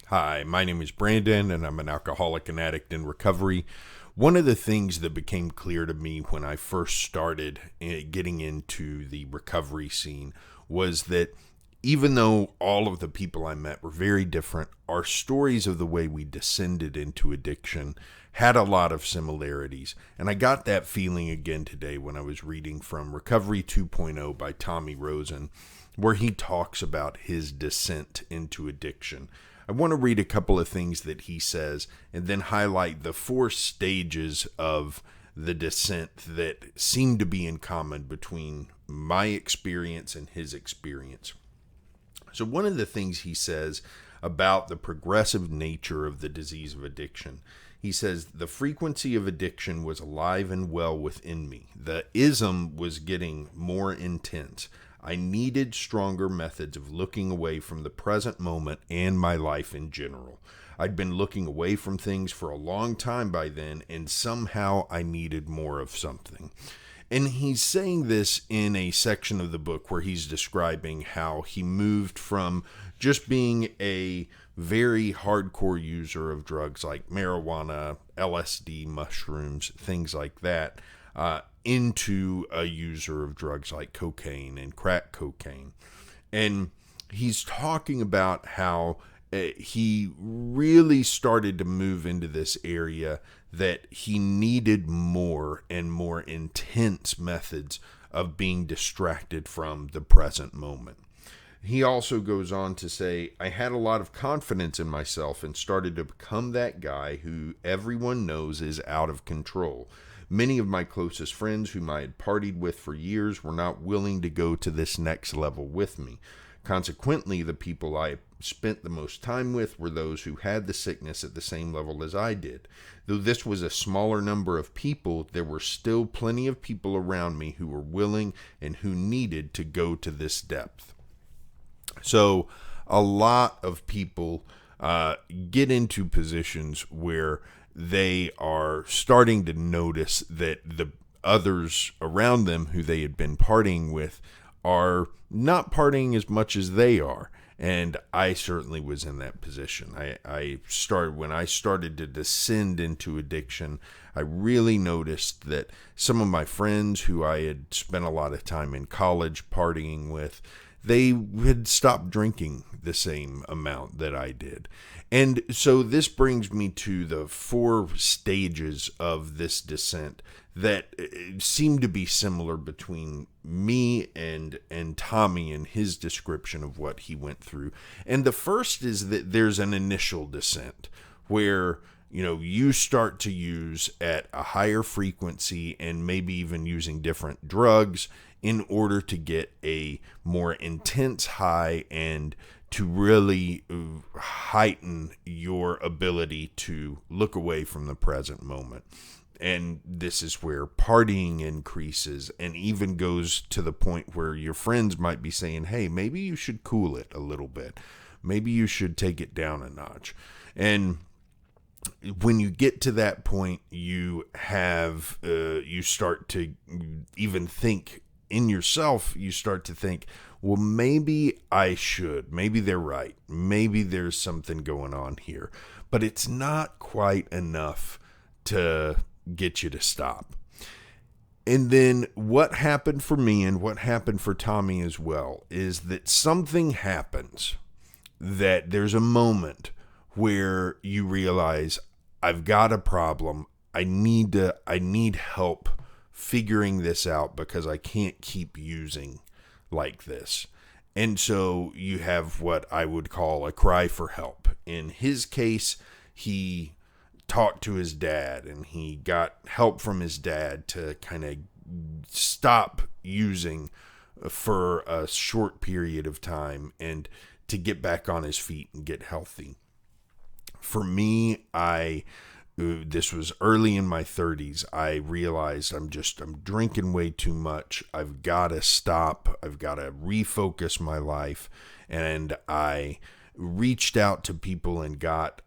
Hi, my name is Brandon, and I'm an alcoholic and addict in recovery. One of the things that became clear to me when I first started getting into the recovery scene was that even though all of the people I met were very different, our stories of the way we descended into addiction had a lot of similarities. And I got that feeling again today when I was reading from Recovery 2.0 by Tommy Rosen, where he talks about his descent into addiction. I want to read a couple of things that he says and then highlight the 4 stages of the descent that seem to be in common between my experience and his experience. So one of the things he says about the progressive nature of the disease of addiction, he says, the frequency of addiction was alive and well within me. The ism was getting more intense. I needed stronger methods of looking away from the present moment and my life in general. I'd been looking away from things for a long time by then, and somehow I needed more of something. And he's saying this in a section of the book where he's describing how he moved from just being a very hardcore user of drugs like marijuana, LSD, mushrooms, things like that, into a user of drugs like cocaine and crack cocaine. And he's talking about how he really started to move into this area that he needed more and more intense methods of being distracted from the present moment. He also goes on to say, I had a lot of confidence in myself and started to become that guy who everyone knows is out of control. Many of my closest friends whom I had partied with for years were not willing to go to this next level with me. Consequently, the people I spent the most time with were those who had the sickness at the same level as I did. Though this was a smaller number of people, there were still plenty of people around me who were willing and who needed to go to this depth. So a lot of people get into positions where they are starting to notice that the others around them who they had been partying with are not partying as much as they are. And I certainly was in that position. When I started to descend into addiction, I really noticed that some of my friends who I had spent a lot of time in college partying with, they had stopped drinking the same amount that I did. And so this brings me to the 4 stages of this descent that seem to be similar between me and Tommy in his description of what he went through. And the first is that there's an initial descent where, you start to use at a higher frequency and maybe even using different drugs in order to get a more intense high and to really heighten your ability to look away from the present moment. And this is where partying increases and even goes to the point where your friends might be saying, hey, maybe you should cool it a little bit. Maybe you should take it down a notch. And when you get to that point, you start to even think in yourself, you start to think, well, maybe I should. Maybe they're right. Maybe there's something going on here. But it's not quite enough to get you to stop. And then what happened for me and what happened for Tommy as well is that something happens, that there's a moment where you realize I've got a problem. I need help figuring this out because I can't keep using like this. And so you have what I would call a cry for help. In his case, he talked to his dad and he got help from his dad to kind of stop using for a short period of time and to get back on his feet and get healthy. For me, this was early in my 30s. I realized I'm drinking way too much. I've got to stop. I've got to refocus my life. And I reached out to people and got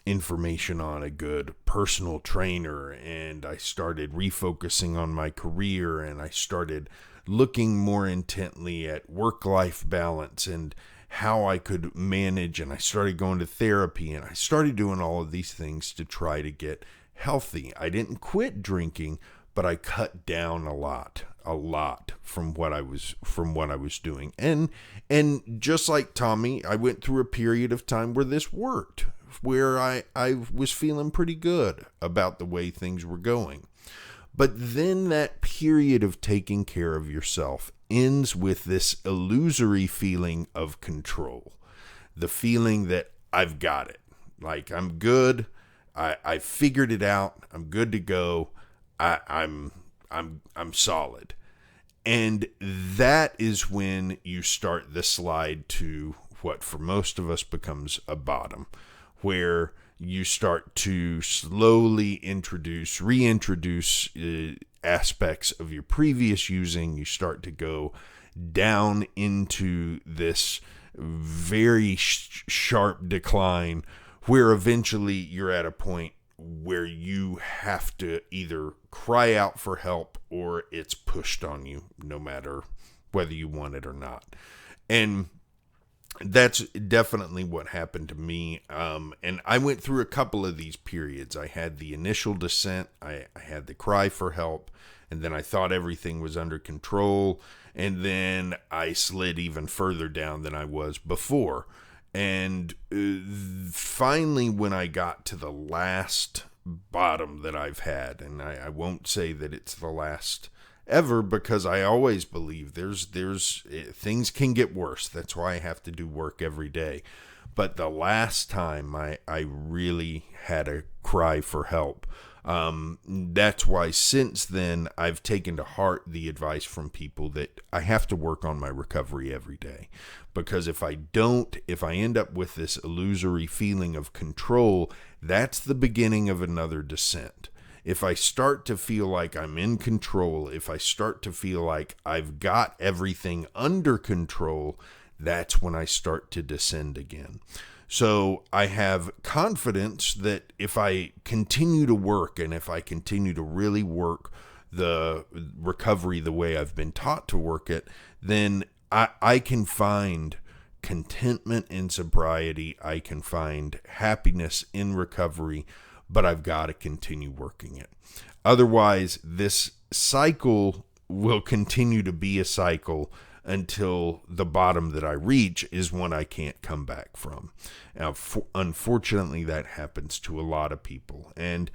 information on a good personal trainer. And I started refocusing on my career. And I started looking more intently at work-life balance and how I could manage. And I started going to therapy, and I started doing all of these things to try to get healthy. I didn't quit drinking, but I cut down a lot from what I was doing. And just like Tommy, I went through a period of time where this worked, where I was feeling pretty good about the way things were going. But then that period of taking care of yourself ends with this illusory feeling of control. The feeling that I've got it. Like, I'm good. I figured it out. I'm good to go. I'm solid. And that is when you start the slide to what for most of us becomes a bottom, where you start to slowly reintroduce aspects of your previous using. You start to go down into this very sharp decline, where eventually you're at a point where you have to either cry out for help or it's pushed on you, no matter whether you want it or not. And that's definitely what happened to me. And I went through a couple of these periods. I had the initial descent. I had the cry for help. And then I thought everything was under control. And then I slid even further down than I was before. And finally, when I got to the last bottom that I've had, and I won't say that it's the last ever, because I always believe there's things can get worse. That's why I have to do work every day. But the last time I really had a cry for help, that's why since then I've taken to heart the advice from people that I have to work on my recovery every day. Because if I end up with this illusory feeling of control, that's the beginning of another descent. If I start to feel like I'm in control, if I start to feel like I've got everything under control, that's when I start to descend again. So I have confidence that if I continue to work, and if I continue to really work the recovery the way I've been taught to work it, then I can find contentment in sobriety. I can find happiness in recovery, but I've got to continue working it. Otherwise, this cycle will continue to be a cycle until the bottom that I reach is one I can't come back from. Now, unfortunately, that happens to a lot of people. And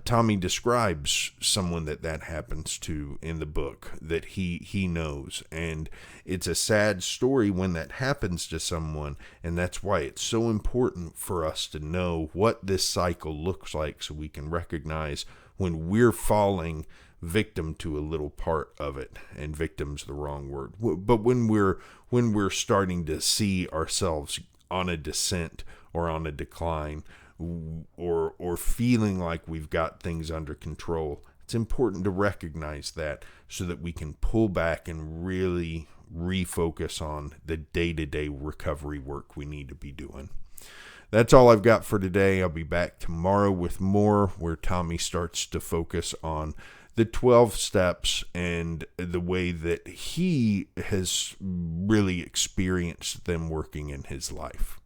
Tommy describes someone that happens to in the book that he knows. And it's a sad story when that happens to someone. And that's why it's so important for us to know what this cycle looks like, so we can recognize when we're falling victim to a little part of it. And victim's the wrong word. But when we're starting to see ourselves on a descent or on a decline, or feeling like we've got things under control, it's important to recognize that, so that we can pull back and really refocus on the day-to-day recovery work we need to be doing. That's all I've got for today. I'll be back tomorrow with more, where Tommy starts to focus on the 12 steps and the way that he has really experienced them working in his life.